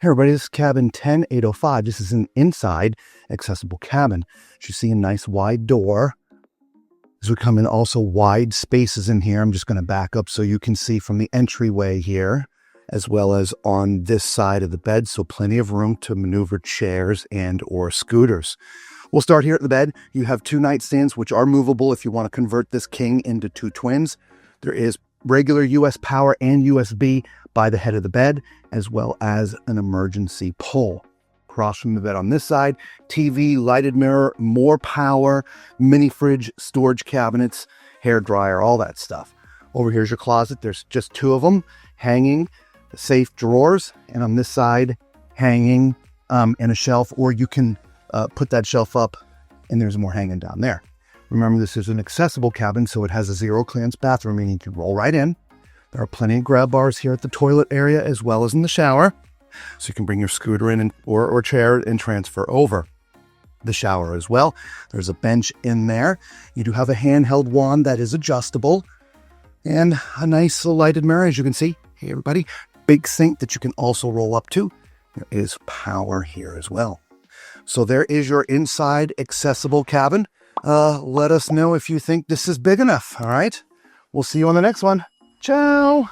Hey everybody, this is cabin 10805. This is an inside accessible cabin. As you see, a nice wide door. As we come in, also wide spaces in here. I'm just going to back up so you can see from the entryway here, as well as on this side of the bed. So plenty of room to maneuver chairs and or scooters. We'll start here at the bed. You have two nightstands, which are movable if you want to convert this king into two twins. There is regular US power and USB by the head of the bed, as well as an emergency pull. Across from the bed on this side, TV, lighted mirror, more power, mini fridge, storage cabinets, hair dryer, all that stuff. Over here's your closet. There's just two of them hanging, safe drawers, and on this side, hanging in a shelf, or you can put that shelf up and there's more hanging down there. Remember, this is an accessible cabin, so it has a zero clearance bathroom, meaning you can roll right in. There are plenty of grab bars here at the toilet area as well as in the shower. So you can bring your scooter in or chair and transfer over. The shower as well. There's a bench in there. You do have a handheld wand that is adjustable. And a nice lighted mirror, as you can see. Hey everybody, big sink that you can also roll up to. There is power here as well. So there is your inside accessible cabin. Let us know if you think this is big enough, all right? We'll see you on the next one. Ciao!